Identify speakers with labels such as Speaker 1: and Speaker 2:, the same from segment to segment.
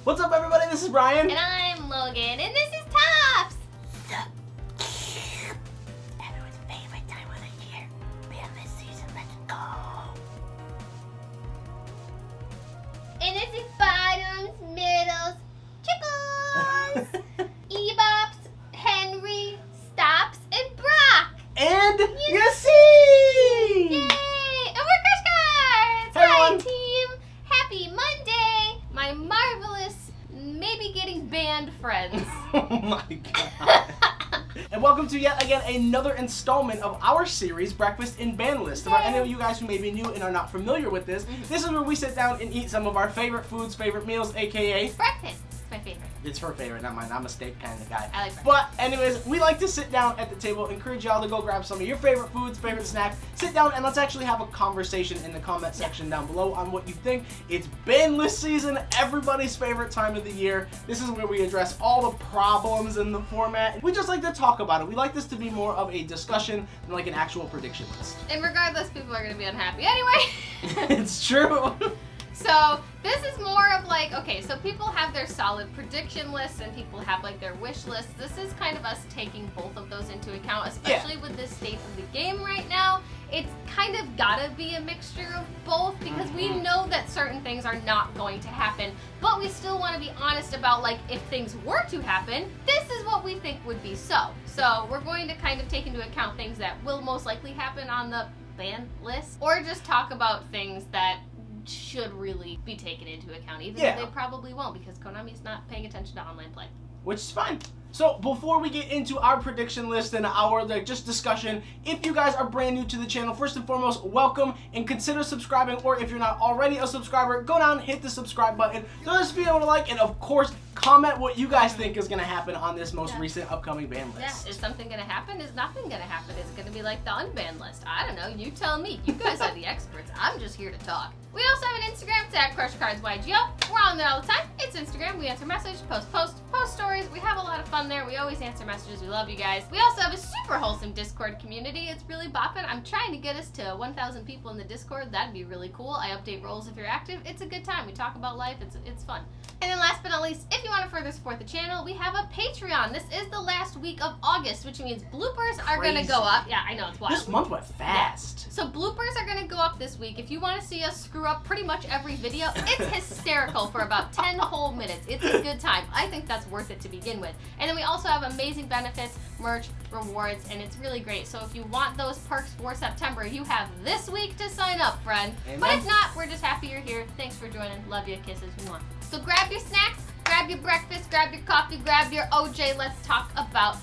Speaker 1: What's up, everybody? This is Brian.
Speaker 2: And I'm Logan, and this is Tops!
Speaker 3: Everyone's favorite time of the year. BANLISTS season, let's go!
Speaker 2: And this is Bottoms, Middles, Triples, Ebops, Henry, Stops, and Brock!
Speaker 1: And you see!
Speaker 2: Yay! And we're Crush Cards!
Speaker 1: Hey,
Speaker 2: Hi,
Speaker 1: everyone.
Speaker 2: team! Happy Monday! My marvelous, maybe getting banned friends.
Speaker 1: Oh my god. And welcome to yet again another installment of our series, Breakfast in BANLISTS. For any of you guys who may be new and are not familiar with this, this is where we sit down and eat some of our favorite foods, favorite meals, aka...
Speaker 2: Breakfast. It's my favorite.
Speaker 1: It's her favorite, not mine. I'm a steak kind of guy.
Speaker 2: I like breakfast.
Speaker 1: But anyways, we like to sit down at the table, encourage y'all to go grab some of your favorite foods, favorite snacks, sit down and let's actually have a conversation in the comment section down below on what you think. It's BANLISTS season, everybody's favorite time of the year. This is where we address all the problems in the format. We just like to talk about it. We like this to be more of a discussion than like an actual prediction list.
Speaker 2: And regardless, people are going to be unhappy anyway.
Speaker 1: It's true.
Speaker 2: So this is more of like, okay, so people have their solid prediction lists and people have like their wish lists. This is kind of us taking both of those into account, especially with the state of the game right now. It's kind of gotta be a mixture of both because we know that certain things are not going to happen, but we still want to be honest about like if things were to happen, this is what we think would be so. So we're going to kind of take into account things that will most likely happen on the ban list or just talk about things that should really be taken into account, even though they probably won't because Konami's not paying attention to online play.
Speaker 1: Which is fine. So before we get into our prediction list and our just discussion, if you guys are brand new to the channel, first and foremost, welcome and consider subscribing, or if you're not already a subscriber, go down and hit the subscribe button. Throw this video a like, and of course, comment what you guys think is going to happen on this most recent upcoming ban list.
Speaker 2: Yeah, is something going to happen? Is nothing going to happen? Is it going to be like the unbanned list? I don't know. You tell me. You guys are the experts. I'm just here to talk. We also have an Instagram. It's at CrushCardsYGO. We're on there all the time. It's Instagram. We answer messages, post stories. We have a lot of fun there. We always answer messages. We love you guys. We also have a super wholesome Discord community. It's really bopping. I'm trying to get us to 1,000 people in the Discord. That'd be really cool. I update roles if you're active. It's a good time. We talk about life. It's fun. And then last but not least, if you want to further support the channel, we have a Patreon. This is the last week of August, which means bloopers are going to go up. Yeah, I know, it's wild.
Speaker 1: This month went fast.
Speaker 2: Yeah. So bloopers are going to go up this week. If you want to see us screw up pretty much every video, it's hysterical for about 10 whole minutes. It's a good time. I think that's worth it to begin with. And then we also have amazing benefits, merch, rewards, and it's really great. So if you want those perks for September, you have this week to sign up, friend.
Speaker 1: Amen.
Speaker 2: But if not, we're just happy you're here. Thanks for joining. Love you. Kisses. Mwah. So grab your snacks, grab your breakfast, grab your coffee, grab your OJ. Let's talk about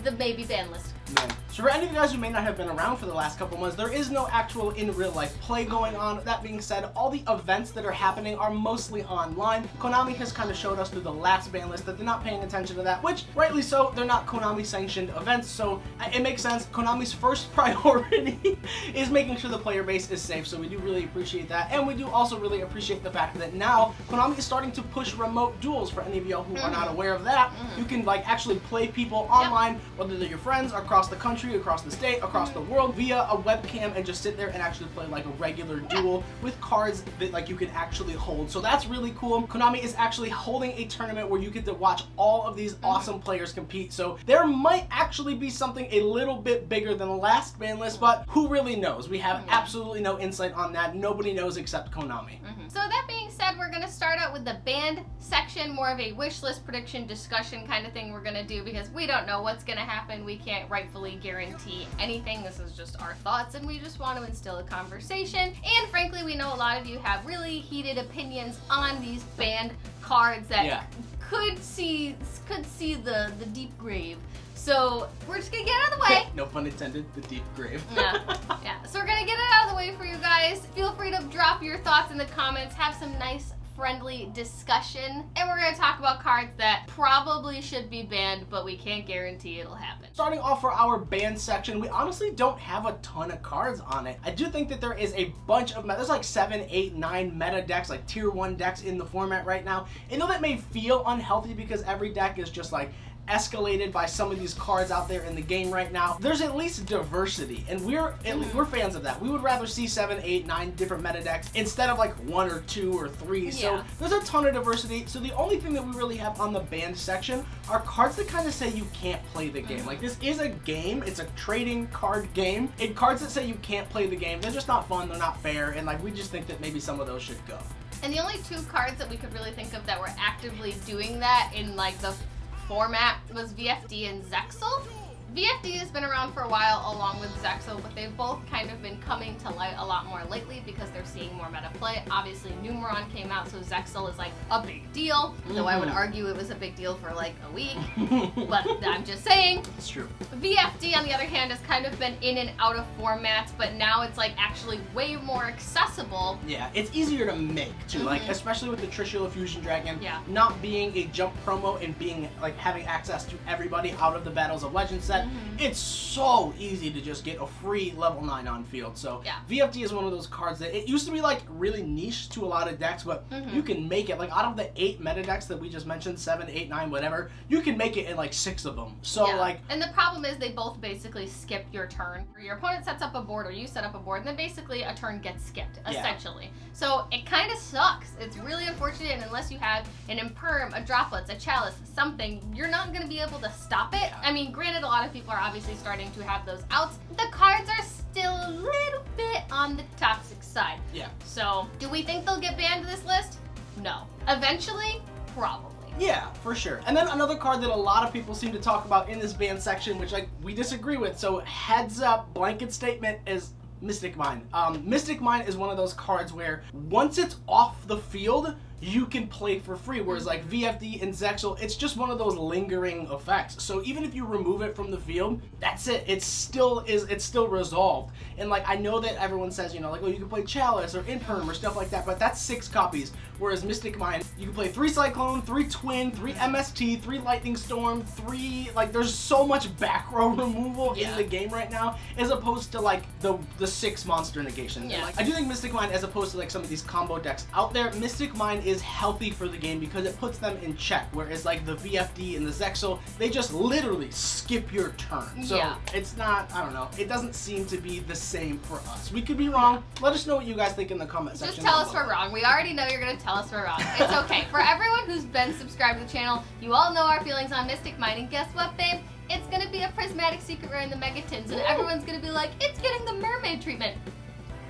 Speaker 2: the maybe ban list.
Speaker 1: Man. So for any of you guys who may not have been around for the last couple months, there is no actual in real life play going on. That being said, all the events that are happening are mostly online. Konami has kind of showed us through the last ban list that they're not paying attention to that, which rightly so, they're not Konami sanctioned events, so it makes sense. Konami's first priority is making sure the player base is safe, so we do really appreciate that. And we do also really appreciate the fact that now Konami is starting to push remote duels. For any of y'all who are not aware of that, you can like actually play people online, whether they're your friends, across the country, across the state, across the world, via a webcam, and just sit there and actually play like a regular duel with cards that like you can actually hold. So that's really cool. Konami is actually holding a tournament where you get to watch all of these awesome players compete. So there might actually be something a little bit bigger than the last ban list, but who really knows? We have absolutely no insight on that. Nobody knows except Konami.
Speaker 2: So that being said, we're going to start out with the banned section, more of a wish list prediction discussion kind of thing we're going to do because we don't know what's going to happen. We can't rightfully guarantee anything. This is just our thoughts and we just want to instill a conversation. And frankly, we know a lot of you have really heated opinions on these banned cards that could see the deep grave. So we're just gonna get it out of the way.
Speaker 1: No pun intended, the deep grave.
Speaker 2: Yeah. So we're gonna get it out of the way for you guys. Feel free to drop your thoughts in the comments. Have some nice friendly discussion, and we're going to talk about cards that probably should be banned, but we can't guarantee it'll happen.
Speaker 1: Starting off for our banned section, we honestly don't have a ton of cards on it. I do think that there is a bunch of, there's like 7, 8, 9 meta decks, like tier 1 decks in the format right now. I know that may feel unhealthy because every deck is just like escalated by some of these cards out there in the game right now. There's at least diversity, and we're fans of that. We would rather see 7, 8, 9 different meta decks instead of like 1 or 2 or 3. So there's a ton of diversity. So the only thing that we really have on the banned section are cards that kind of say you can't play the game. Like, this is a game, it's a trading card game, and cards that say you can't play the game, they're just not fun, they're not fair, and like we just think that maybe some of those should go.
Speaker 2: And the only 2 cards that we could really think of that were actively doing that in like the format was VFD and Zexal. VFD has been around for a while along with Zexal, but they've both kind of been coming to light a lot more lately because they're seeing more meta play. Obviously, Numeron came out, so Zexal is like a big deal, though I would argue it was a big deal for like a week, but I'm just saying.
Speaker 1: It's true.
Speaker 2: VFD, on the other hand, has kind of been in and out of formats, but now it's like actually way more accessible.
Speaker 1: Yeah, it's easier to make too, like especially with the Trishula Fusion Dragon not being a jump promo and being like having access to everybody out of the Battles of Legends set. It's so easy to just get a free level 9 on field. So VFD is one of those cards that it used to be like really niche to a lot of decks, but you can make it like out of the 8 meta decks that we just mentioned, 7, 8, 9, whatever, you can make it in like 6 of them. So like,
Speaker 2: and the problem is they both basically skip your turn. Your opponent sets up a board or you set up a board, and then basically a turn gets skipped essentially. So it kind of sucks. It's really unfortunate, and unless you have an Imperium, a Droplets, a Chalice, something, you're not going to be able to stop it. I mean, granted, a lot of people are obviously starting to have those outs. The cards are still a little bit on the toxic side.
Speaker 1: Yeah.
Speaker 2: So, do we think they'll get banned to this list? No. Eventually? Probably.
Speaker 1: Yeah, for sure. And then another card that a lot of people seem to talk about in this ban section, which like we disagree with, so heads up, blanket statement, is Mystic Mine. Mystic Mine is one of those cards where once it's off the field, you can play for free, whereas like VFD and Zexal, it's just one of those lingering effects. So even if you remove it from the field, that's it. It's still resolved. And like, I know that everyone says, you know, like, oh, you can play Chalice or Imperm or stuff like that, but that's 6 copies. Whereas Mystic Mine, you can play 3 Cyclone, 3 Twin, 3 MST, 3 Lightning Storm, 3, like, there's so much back row removal in the game right now, as opposed to like the 6 monster negations. And, like, I do think Mystic Mine, as opposed to like some of these combo decks out there, Mystic Mine is healthy for the game because it puts them in check, whereas like the VFD and the Zexal, they just literally skip your turn. So it's not, I don't know, it doesn't seem to be the same for us. We could be wrong. Let us know what you guys think in the comment section.
Speaker 2: Just tell us we're wrong. We already know you're going to tell us we're wrong. It's okay. For everyone who's been subscribed to the channel, you all know our feelings on Mystic Mine, and guess what, babe? It's going to be a prismatic secret rare in the Megatins, and everyone's going to be like, it's getting the mermaid treatment.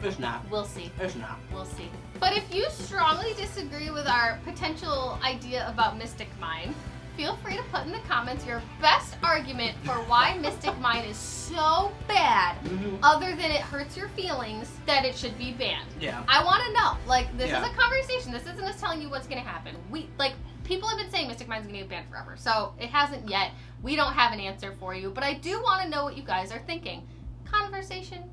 Speaker 1: It's not.
Speaker 2: We'll see.
Speaker 1: It's not.
Speaker 2: We'll see. But if you strongly disagree with our potential idea about Mystic Mine, feel free to put in the comments your best argument for why Mystic Mine is so bad, other than it hurts your feelings, that it should be banned.
Speaker 1: Yeah.
Speaker 2: I want to know. Like, this is a conversation. This isn't us telling you what's going to happen. People have been saying Mystic Mine's going to get banned forever, so it hasn't yet. We don't have an answer for you, but I do want to know what you guys are thinking. Conversation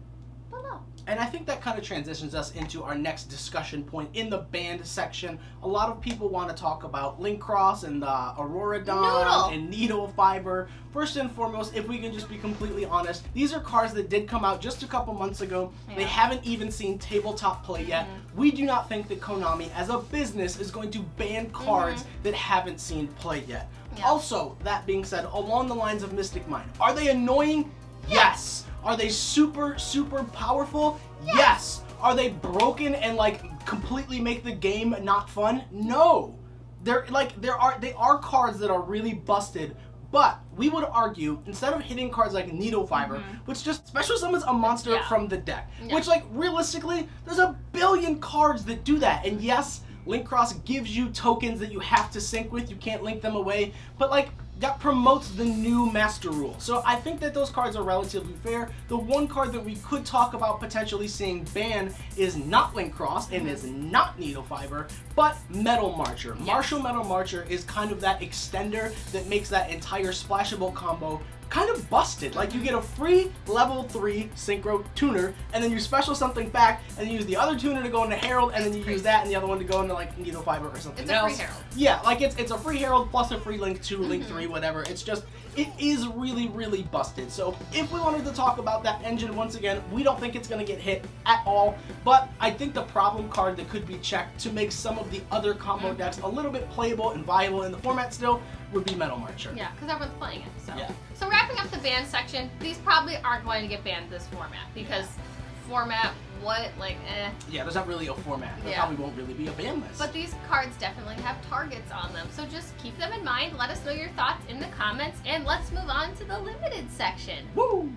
Speaker 2: below.
Speaker 1: And I think that kind of transitions us into our next discussion point in the banned section. A lot of people want to talk about Link Cross and the Aurora Dawn and Needle Fiber. First and foremost, if we can just be completely honest, these are cards that did come out just a couple months ago. They haven't even seen tabletop play yet. We do not think that Konami as a business is going to ban cards that haven't seen play yet. Also, that being said, along the lines of Mystic Mine, are they annoying? Yes. Are they super, super powerful? Yes. Are they broken and like completely make the game not fun? No. They are cards that are really busted, but we would argue, instead of hitting cards like Needle Fiber, which just special summons a monster from the deck, which like realistically, there's a billion cards that do that. And yes, Link Cross gives you tokens that you have to sync with, you can't link them away, but like, that promotes the new Master Rule. So I think that those cards are relatively fair. The one card that we could talk about potentially seeing banned is not Link Cross and is not Needle Fiber, but Metal Marcher. Martial Metal Marcher is kind of that extender that makes that entire splashable combo kind of busted. Like, you get a free level 3 synchro tuner, and then you special something back, and you use the other tuner to go into Herald, and then you use that and the other one to go into like Needle Fiber or something else.
Speaker 2: It's a free Herald.
Speaker 1: Yeah, like it's a free Herald plus a free Link 2, Link 3, whatever. It's just, it is really, really busted. So if we wanted to talk about that engine once again, we don't think it's going to get hit at all. But I think the problem card that could be checked to make some of the other combo decks a little bit playable and viable in the format still would be Metal Marcher.
Speaker 2: Yeah, because everyone's playing it. So.
Speaker 1: Yeah.
Speaker 2: So wrapping up the ban section, these probably aren't going to get banned this format because format, what, like, eh.
Speaker 1: Yeah, there's not really a format. There probably won't really be a ban list.
Speaker 2: But these cards definitely have targets on them, so just keep them in mind. Let us know your thoughts in the comments, and let's move on to the limited section.
Speaker 1: Woo!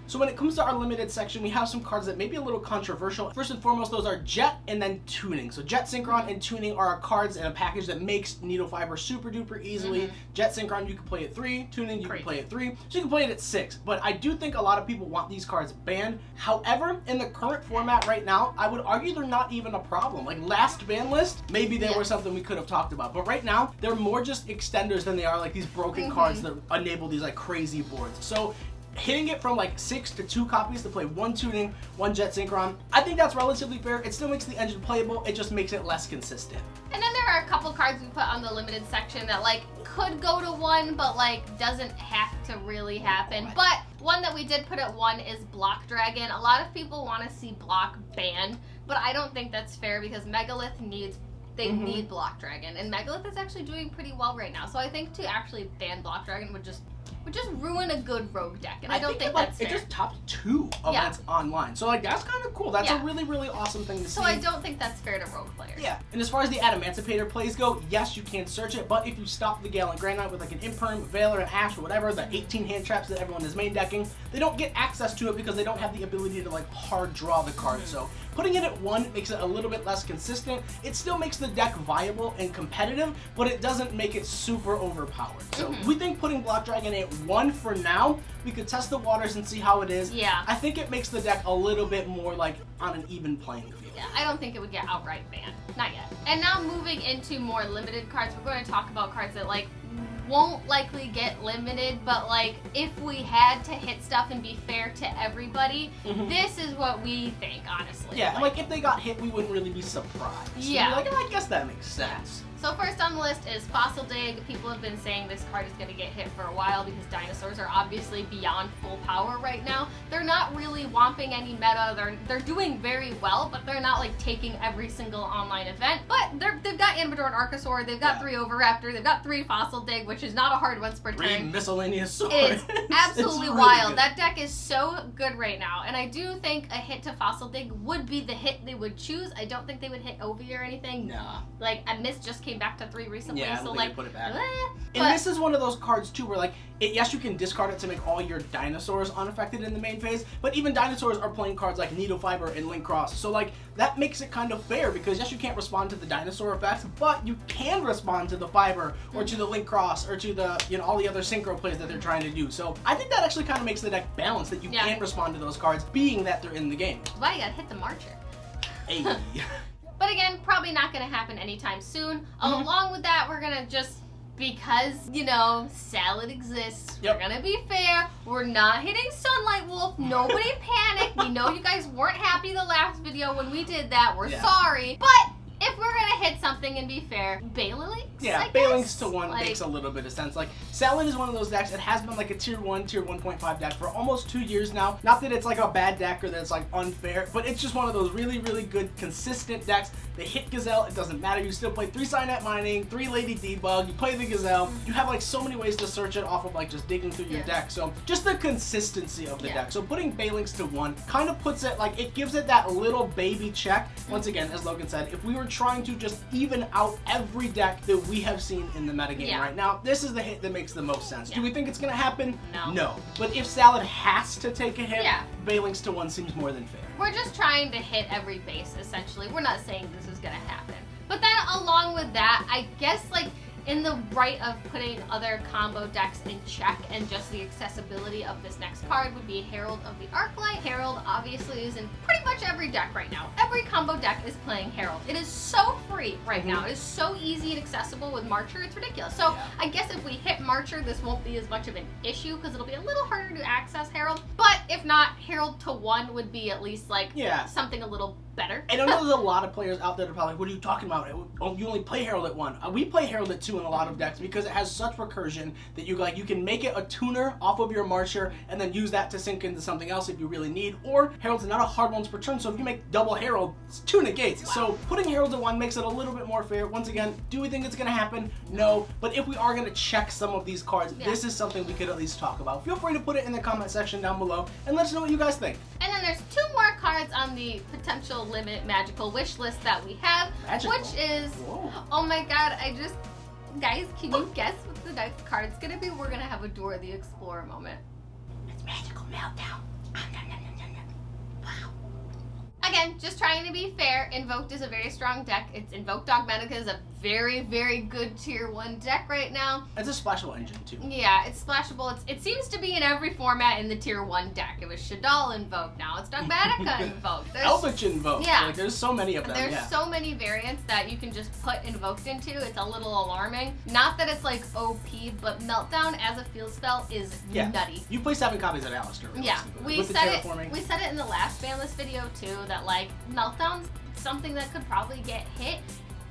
Speaker 1: So when it comes to our limited section, we have some cards that may be a little controversial. First and foremost, those are Jet and then Tuning. So Jet Synchron and Tuning are cards in a package that makes Needle Fiber super duper easily. Jet Synchron, you can play at 3. Tuning, you can play at 3. So you can play it at 6. But I do think a lot of people want these cards banned. However, in the current format right now, I would argue they're not even a problem. Like last ban list, maybe they were something we could have talked about. But right now, they're more just extenders than they are like these broken cards that enable these like crazy boards. So hitting it from like 6 to 2 copies to play 1 Tuning, 1 Jet Synchron, I think that's relatively fair. It still makes the engine playable, it just makes it less consistent.
Speaker 2: And then there are a couple cards we put on the limited section that like could go to 1, but like doesn't have to really happen. But one that we did put at 1 is Block Dragon. A lot of people want to see Block banned, but I don't think that's fair because Megalith needs need Block Dragon, and Megalith is actually doing pretty well right now. So I think to actually ban Block Dragon would just ruin a good rogue deck, and I don't think that's fair.
Speaker 1: It just topped 2 events online, so like that's kind of cool. That's a really, really awesome thing to see.
Speaker 2: So I don't think that's fair to rogue players.
Speaker 1: Yeah, and as far as the Adamantipator plays go, yes, you can search it, but if you stop the Gale and Grand Knight with like an Imperium, Valor, and Ash, or whatever, the 18 hand traps that everyone is main decking, they don't get access to it because they don't have the ability to like hard draw the card. So putting it at 1 makes it a little bit less consistent. It still makes the deck viable and competitive, but it doesn't make it super overpowered. So we think putting Block Dragon at 1 for now, we could test the waters and see how it is.
Speaker 2: Yeah.
Speaker 1: I think it makes the deck a little bit more like on an even playing field.
Speaker 2: Yeah, I don't think it would get outright banned. Not yet. And now moving into more limited cards, we're going to talk about cards that like won't likely get limited, but like if we had to hit stuff and be fair to everybody, this is what we think, honestly.
Speaker 1: Yeah, and like if they got hit, we wouldn't really be surprised.
Speaker 2: Yeah.
Speaker 1: Like, I guess that makes sense.
Speaker 2: So first on the list is Fossil Dig. People have been saying this card is going to get hit for a while because dinosaurs are obviously beyond full power right now. They're not really womping any meta. They're doing very well, but they're not like taking every single online event. But they've got Animador and Archosaur. They've got 3 Overraptor. They've got 3 Fossil Dig, which is not a hard once per
Speaker 1: 3
Speaker 2: turn.
Speaker 1: miscellaneous swords.
Speaker 2: It's absolutely
Speaker 1: really
Speaker 2: wild.
Speaker 1: good.
Speaker 2: That deck is so good right now, and I do think a hit to Fossil Dig would be the hit they would choose. I don't think they would hit Ovi or anything.
Speaker 1: Nah.
Speaker 2: Like, and Miss just came back to 3 recently,
Speaker 1: Yeah,
Speaker 2: so
Speaker 1: they
Speaker 2: like,
Speaker 1: put it back.
Speaker 2: but
Speaker 1: And this is one of those cards too where like, yes, you can discard it to make all your dinosaurs unaffected in the main phase, but even dinosaurs are playing cards like Needle Fiber and Link Cross. So like, that makes it kind of fair because yes, you can't respond to the dinosaur effects, but you can respond to the Fiber or to the Link Cross or to the, you know, all the other synchro plays that they're trying to do. So I think that actually kind of makes the deck balanced that you can respond to those cards being that they're in the game.
Speaker 2: Why you gotta hit the Marcher?
Speaker 1: Hey.
Speaker 2: But again, probably not going to happen anytime soon. Along with that, we're going to just, because, you know, Salad exists, we're going to be fair. We're not hitting Sunlight Wolf. Nobody panic. We know you guys weren't happy the last video when we did that. We're sorry. But if we're going to hit something and be fair, Balinks?
Speaker 1: Yeah, Balinks to 1 makes a little bit of sense. Like, Salad is one of those decks. It has been like a tier 1, tier 1.5 deck for almost 2 years now. Not that it's like a bad deck or that it's like unfair, but it's just one of those really, really good, consistent decks. They hit Gazelle, it doesn't matter. You still play 3 Signet Mining, 3 Lady Debug, you play the Gazelle. You have like so many ways to search it off of like just digging through your deck. So just the consistency of the deck. So putting Balinks to 1 kind of puts it like, it gives it that little baby check. Once again, as Logan said, if we were trying to just even out every deck that we have seen in the metagame right now, this is the hit that makes the most sense. Do we think it's going to happen?
Speaker 2: No.
Speaker 1: No. But if Salad has to take a hit, Balinks to 1 seems more than fair.
Speaker 2: We're just trying to hit every base, essentially. We're not saying this is going to happen. But then along with that, I guess like in the right of putting other combo decks in check and just the accessibility of this next card would be Herald of the Arclight. Herald obviously is in pretty much every deck right now. Every combo deck is playing Herald. It is so free right now. It is so easy and accessible with Marcher. It's ridiculous. So I guess if we hit Marcher, this won't be as much of an issue because it'll be a little harder to access Herald. But if not, Herald to 1 would be at least like something a little better.
Speaker 1: And I know there's a lot of players out there that are probably like, what are you talking about? Oh, you only play Herald at 1. We play Herald at 2 in a lot of decks because it has such recursion that you can make it a tuner off of your Marcher and then use that to sync into something else if you really need. Or Herald's not a hard ones per turn, so if you make double Herald, it's 2 negates. Wow. So putting Herald at 1 makes it a little bit more fair. Once again, do we think it's going to happen? No. But if we are going to check some of these cards, this is something we could at least talk about. Feel free to put it in the comment section down below and let us know what you guys think.
Speaker 2: And then there's 2 more cards on the potential limit magical wish list that we have, which is, oh my god, guys, can you guess what the next card's gonna be? We're gonna have a Dora the Explorer moment.
Speaker 3: It's magical meltdown. Wow.
Speaker 2: Again, just trying to be fair, Invoked is a very strong deck. It's Invoked Dogmatica is a very, very good tier 1 deck right now.
Speaker 1: It's a splashable engine too.
Speaker 2: Yeah, it's splashable. It seems to be in every format in the tier 1 deck. It was Shaddoll Invoked, now it's Dogmatica Invoked.
Speaker 1: Eldritch Invoked.
Speaker 2: Yeah.
Speaker 1: Like, there's so many of them.
Speaker 2: There's so many variants that you can just put Invoked into. It's a little alarming. Not that it's like OP, but Meltdown as a field spell is nutty.
Speaker 1: You play 7 copies of Alistair.
Speaker 2: Yeah, we said it in the last banlist video too, that like Meltdown's something that could probably get hit.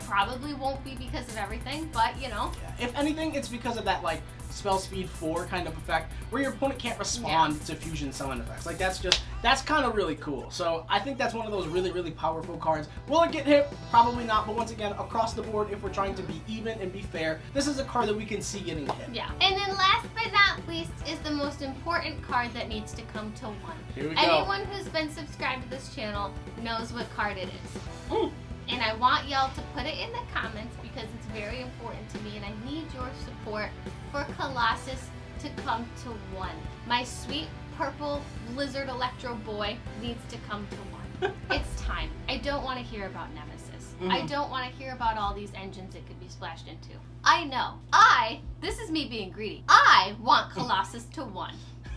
Speaker 2: Probably won't be because of everything, but you know.
Speaker 1: Yeah. If anything, it's because of that like spell speed 4 kind of effect where your opponent can't respond to fusion summon effects. Like that's kind of really cool. So I think that's one of those really, really powerful cards. Will it get hit? Probably not, but once again, across the board, if we're trying to be even and be fair, this is a card that we can see getting hit.
Speaker 2: Yeah. And then last but not least is the most important card that needs to come to 1.
Speaker 1: Here we go.
Speaker 2: Anyone who's been subscribed to this channel knows what card it is. And I want y'all to put it in the comments because it's very important to me and I need your support for Colossus to come to 1. My sweet purple lizard electro boy needs to come to 1. It's time. I don't want to hear about Nemesis. I don't want to hear about all these engines it could be splashed into. I know. This is me being greedy. I want Colossus to 1.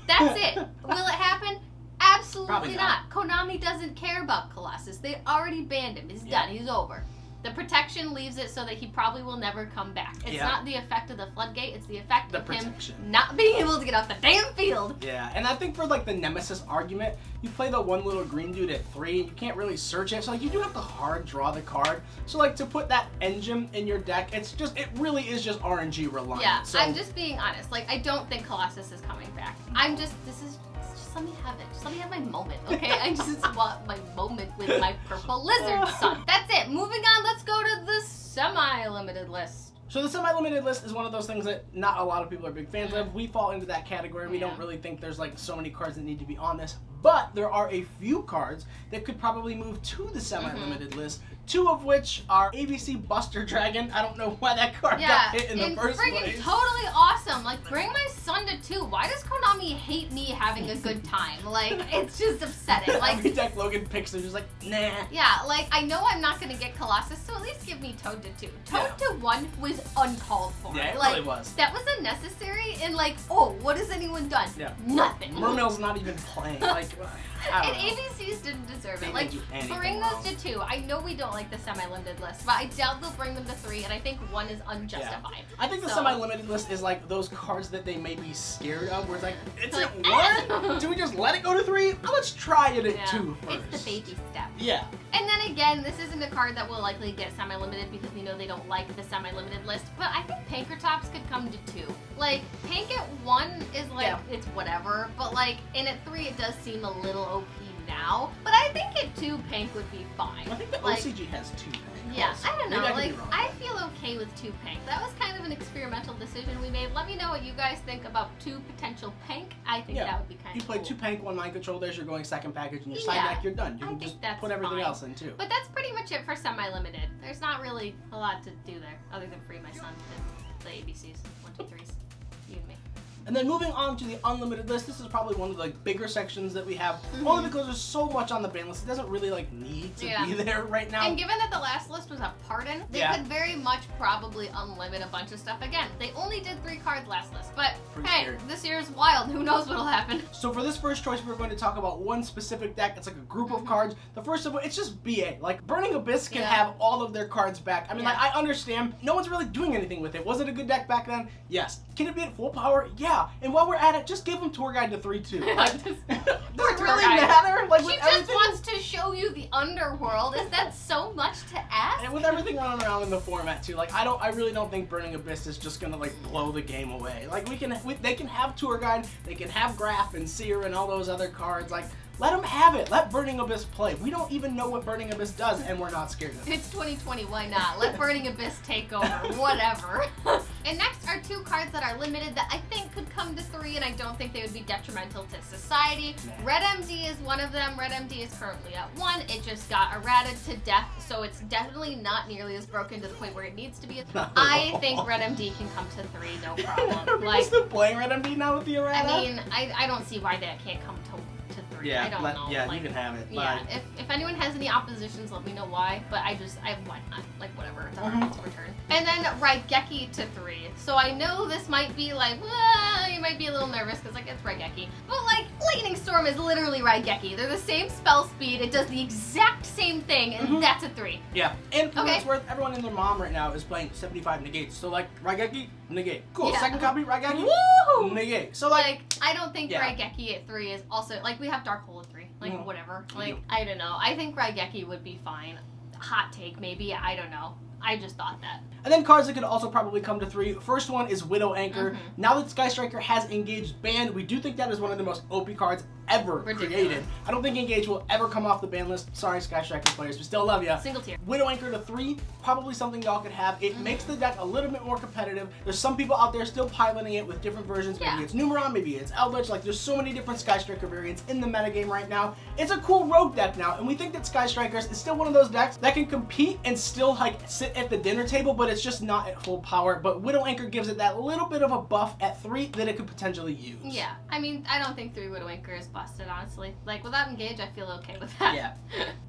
Speaker 2: That's it. Will it happen? Absolutely not. Konami doesn't care about Colossus. They already banned him. He's done. He's over. The protection leaves it so that he probably will never come back. It's not the effect of the floodgate, it's the effect of him not being able to get off the damn field.
Speaker 1: Yeah, and I think for like the Nemesis argument, you play the one little green dude at 3, and you can't really search it, so like you do have to hard draw the card. So like to put that engine in your deck, it really is just RNG reliant.
Speaker 2: Yeah,
Speaker 1: so,
Speaker 2: I'm just being honest. Like I don't think Colossus is coming back. Just let me have it. Just let me have my moment, okay? I just want my moment with my purple lizard son. That's it. Moving on, let's go to the semi-limited list.
Speaker 1: So the semi-limited list is one of those things that not a lot of people are big fans of. We fall into that category. We don't really think there's like so many cards that need to be on this. But there are a few cards that could probably move to the semi-limited list. 2 of which are ABC Buster Dragon. I don't know why that card got hit in the first place.
Speaker 2: Totally awesome. Like, bring my son to 2. Why does Konami hate me having a good time? Like, it's just upsetting. Like,
Speaker 1: every deck Logan picks, they're just like, nah.
Speaker 2: Yeah, like, I know I'm not going to get Colossus, so at least give me Toad to 2. Toad to 1 was uncalled for.
Speaker 1: Yeah, it
Speaker 2: like,
Speaker 1: really was.
Speaker 2: That was unnecessary, and like, oh, what has anyone done?
Speaker 1: Yeah.
Speaker 2: Nothing.
Speaker 1: Mermail's not even playing. Like,
Speaker 2: and ABCs didn't deserve it. Like, bring those to 2. I know we don't like the semi-limited list, but I doubt they'll bring them to 3, and I think 1 is unjustified.
Speaker 1: Yeah. I think the semi-limited list is like those cards that they may be scared of, where it's like, it's
Speaker 2: like,
Speaker 1: at 1? Do we just let it go to 3? Let's try it at 2 first.
Speaker 2: It's the baby step.
Speaker 1: Yeah.
Speaker 2: And then again, this isn't a card that will likely get semi-limited because we know they don't like the semi-limited list, but I think Pankratops could come to 2. Like, Pank at 1 is like, it's whatever, but like, and at 3 it does seem a little OP now, but I think at 2 Pank would be fine.
Speaker 1: I think the OCG has 2 Pank.
Speaker 2: Yeah,
Speaker 1: also.
Speaker 2: I don't know.
Speaker 1: Maybe
Speaker 2: I feel okay with 2 Pank. That was kind of an experimental decision we made. Let me know what you guys think about 2 potential Pank. I think that would be kind of cool.
Speaker 1: You play 2 Pank, 1 Mind Control, there's your going second package, and your side deck, you're done. You can just put everything else in too.
Speaker 2: But that's pretty much it for semi-limited. There's not really a lot to do there, other than free my son to the ABCs. 1, 2, 3s. You and me.
Speaker 1: And then moving on to the unlimited list, this is probably one of the like bigger sections that we have, only because there's so much on the ban list. It doesn't really like need to be there right now.
Speaker 2: And given that the last list was a pardon, they could very much probably unlimit a bunch of stuff again. They only did 3 cards last list, but hey, this year is wild. Who knows what'll happen?
Speaker 1: So for this first choice, we're going to talk about one specific deck. It's like a group of cards. The first of which, it's just BA. Like Burning Abyss can have all of their cards back. I mean, like I understand, no one's really doing anything with it. Was it a good deck back then? Yes. Can it be at full power? Yeah. Yeah, and while we're at it, just give them tour guide to 3 too. Like, does it
Speaker 2: Poor tour
Speaker 1: really
Speaker 2: guide.
Speaker 1: matter? Like,
Speaker 2: She
Speaker 1: with
Speaker 2: just
Speaker 1: everything,
Speaker 2: wants to show you the underworld. Is that so much to ask?
Speaker 1: and with everything running around in the format too, like I really don't think Burning Abyss is just gonna like blow the game away. Like they can have tour guide, they can have Graph and Seer and all those other cards. Like, let them have it. Let Burning Abyss play. We don't even know what Burning Abyss does, and we're not scared of it.
Speaker 2: It's 2020, why not? Let Burning Abyss take over, whatever. And next are 2 cards that are limited that I think could come to 3, and I don't think they would be detrimental to society.
Speaker 1: Nah.
Speaker 2: Red MD is one of them. Red MD is currently at 1. It just got errated to death, so it's definitely not nearly as broken to the point where it needs to be. I think Red MD can come to 3, no problem.
Speaker 1: Are people
Speaker 2: Like,
Speaker 1: still playing Red MD now with the errata?
Speaker 2: I mean, I don't see why that can't come to 3. I don't know.
Speaker 1: Yeah,
Speaker 2: like,
Speaker 1: you can have it.
Speaker 2: yeah, if anyone has any oppositions, let me know why. But I why not? Like, whatever. It's a hard return. And then Raigeki to 3. So I know this might be like, you might be a little nervous because like it's Raigeki. But like, Lightning Storm is literally Raigeki. They're the same spell speed. It does the exact same thing, and that's a 3.
Speaker 1: Yeah, and for what
Speaker 2: Okay.
Speaker 1: it's worth, everyone and their mom right now is playing 75 negates. So like Raigeki, negate. Cool.
Speaker 2: Yeah.
Speaker 1: Second copy, Raigeki,
Speaker 2: Woohoo!
Speaker 1: negate. So like,
Speaker 2: I don't think
Speaker 1: Yeah.
Speaker 2: Raigeki at 3 is also like we have Dark Hole at 3. Like whatever. Like
Speaker 1: Yeah.
Speaker 2: I don't know. I think Raigeki would be fine. Hot take maybe. I don't know. I just thought that.
Speaker 1: and then cards that could also probably come to 3. First one is Widow Anchor. Now that Sky Striker has Engaged banned, we do think that is one of the most OP cards ever
Speaker 2: Ridiculous.
Speaker 1: created. I don't think Engage will ever come off the ban list. Sorry, Sky Striker players, we still love you.
Speaker 2: Single tier.
Speaker 1: Widow Anchor to 3, probably something y'all could have. It makes the deck a little bit more competitive. There's some people out there still piloting it with different versions.
Speaker 2: Yeah.
Speaker 1: Maybe it's Numeron, maybe it's Eldritch. Like, there's so many different Sky Striker variants in the metagame right now. It's a cool rogue deck now, and we think that Sky Strikers is still one of those decks that can compete and still, like, sit at the dinner table, but it's just not at full power. But Widow Anchor gives it that little bit of a buff at 3 that it could potentially use.
Speaker 2: Yeah. I mean, I don't think 3 Widow Anchor is busted, honestly. Like, without Engage, I feel okay with that.
Speaker 1: Yeah.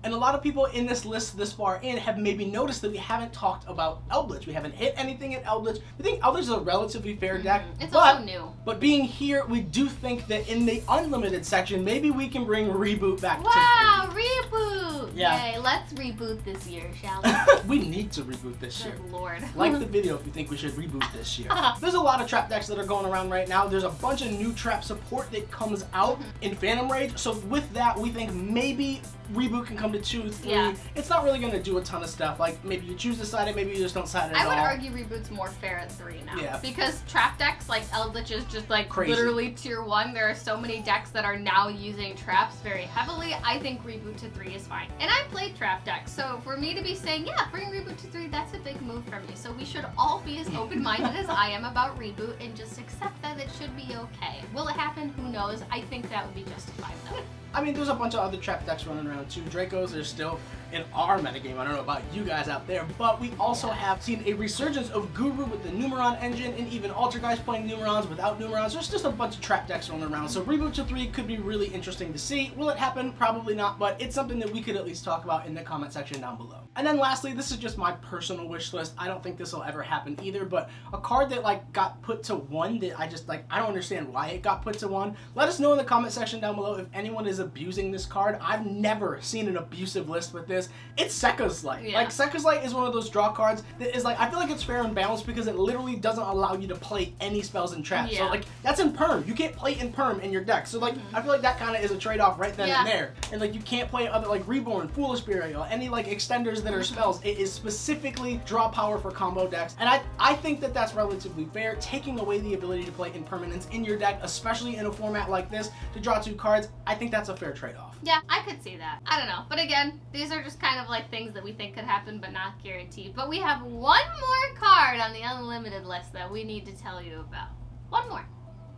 Speaker 1: And a lot of people in this list this far in have maybe noticed that we haven't talked about Eldritch. We haven't hit anything at Eldritch. We think Eldritch is a relatively fair deck.
Speaker 2: It's
Speaker 1: but,
Speaker 2: also new.
Speaker 1: But being here, we do think that in the unlimited section, maybe we can bring Reboot back
Speaker 2: Wow, reboot!
Speaker 1: Yeah.
Speaker 2: Yay, let's reboot this year, shall
Speaker 1: to we need to reboot this year.
Speaker 2: Good lord.
Speaker 1: Like the video if you think we should reboot this year. There's a lot of trap decks that are going around right now. There's a bunch of new trap support that comes out in Phantom Rage. So with that, we think maybe Reboot can come to 2, 3.
Speaker 2: Yeah.
Speaker 1: It's not really going to do a ton of stuff. Like, maybe you choose to side it, maybe you just don't side it at
Speaker 2: I would
Speaker 1: all.
Speaker 2: argue Reboot's more fair at 3 now.
Speaker 1: Yeah.
Speaker 2: Because trap decks like Eldritch is just like
Speaker 1: Crazy.
Speaker 2: literally tier 1. There are so many decks that are now using traps very heavily. I think Reboot to 3 is fine. And I played trap decks, so for me to be saying, yeah, bring Reboot to 3, that's a big move for me. So we should all be as open-minded as I am about Reboot and just accept that it should be okay. Will it happen? Who knows? I think that would be justified though.
Speaker 1: I mean, there's a bunch of other trap decks running around too. Dracos are still in our metagame. I don't know about you guys out there, but we also have seen a resurgence of Guru with the Numeron engine, and even Ultra guys playing Numerons without Numerons. There's just a bunch of trap decks running around. So Reboot to 3 could be really interesting to see. Will it happen? Probably not, but it's something that we could at least talk about in the comment section down below. And then lastly, this is just my personal wish list. I don't think this will ever happen either, but a card that like got put to 1 that I just like, I don't understand why it got put to 1. Let us know in the comment section down below if anyone is abusing this card. I've never seen an abusive list with this. It's Sekka's Light.
Speaker 2: Yeah.
Speaker 1: Like, Sekka's Light is one of those draw cards that is like, I feel like it's fair and balanced because it literally doesn't allow you to play any spells and traps. So
Speaker 2: Yeah.
Speaker 1: like, that's in Perm. You can't play in Perm in your deck. So like, I feel like that kind of is a trade-off right then and there. And like, you can't play other like Reborn, Foolish Burial, any like extenders that are spells. It is specifically draw power for combo decks. And I think that that's relatively fair. Taking away the ability to play impermanence in your deck, especially in a format like this, to draw 2 cards, I think that's a fair trade-off.
Speaker 2: Yeah, I could see that. I don't know. But again, these are just kind of like things that we think could happen, but not guaranteed. But we have one more card on the unlimited list that we need to tell you about. One more.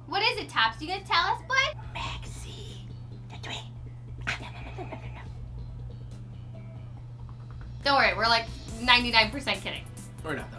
Speaker 2: What is it, Tops? You gonna tell us, bud?
Speaker 3: Maxi. The 3.
Speaker 2: Don't worry, we're like 99% kidding.
Speaker 1: Or not, though.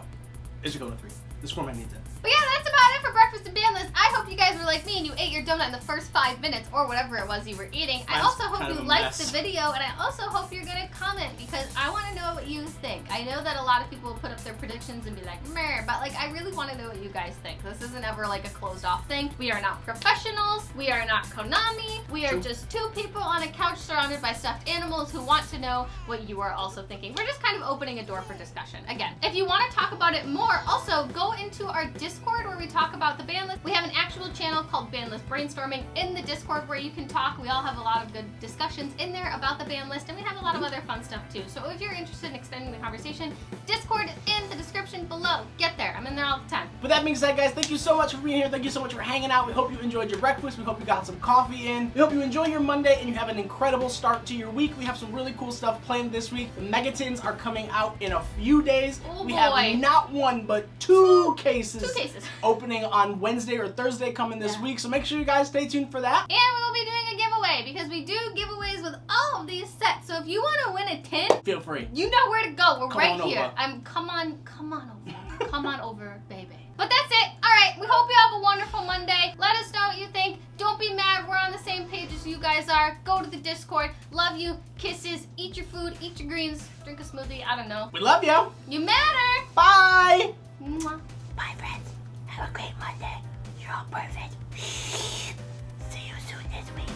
Speaker 1: It should go to 3. This format needs it.
Speaker 2: But yeah, that's about it for Breakfast and BANLISTS. I hope you guys were like me and you ate your donut in the first 5 minutes or whatever it was you were eating. I
Speaker 1: Mine's
Speaker 2: also hope
Speaker 1: kind
Speaker 2: you
Speaker 1: of a
Speaker 2: liked
Speaker 1: mess.
Speaker 2: the video, and I also hope you're gonna comment because I want to know what you think. I know that a lot of people will put up their predictions and be like, meh, but like I really want to know what you guys think. This isn't ever like a closed off thing. We are not professionals. We are not Konami. We are
Speaker 1: True.
Speaker 2: just 2 people on a couch surrounded by stuffed animals who want to know what you are also thinking. We're just kind of opening a door for discussion. Again, if you want to talk about it more, also go into our Discord where we talk talk about the ban list, we have an actual channel called Ban List Brainstorming in the Discord where you can talk. We all have a lot of good discussions in there about the ban list, and we have a lot of other fun stuff too. So if you're interested in extending the conversation, Discord is in the description below. Get there. I'm in there all the time.
Speaker 1: With that being said, guys, thank you so much for being here. Thank you so much for hanging out. We hope you enjoyed your breakfast. We hope you got some coffee in. We hope you enjoy your Monday and you have an incredible start to your week. We have some really cool stuff planned this week. The Megatins are coming out in a few days.
Speaker 2: Oh,
Speaker 1: we
Speaker 2: boy.
Speaker 1: have not one, but two cases.
Speaker 2: Two cases.
Speaker 1: Opening on Wednesday or Thursday coming this week. So make sure you guys stay tuned for that.
Speaker 2: And we will be doing a giveaway because we do giveaways with all of these sets. So if you want to win a tin,
Speaker 1: Feel free.
Speaker 2: you know where to go. We're
Speaker 1: Come
Speaker 2: right
Speaker 1: on
Speaker 2: here.
Speaker 1: over.
Speaker 2: Come on over. Come on over, baby. But that's it. All right. We hope you have a wonderful Monday. Let us know what you think. Don't be mad. We're on the same page as you guys are. Go to the Discord. Love you. Kisses. Eat your food. Eat your greens. Drink a smoothie. I don't know.
Speaker 1: We love you.
Speaker 2: You matter.
Speaker 1: Bye.
Speaker 2: Mwah.
Speaker 3: Bye, friends. Have a great Monday. You're all perfect. See you soon this week.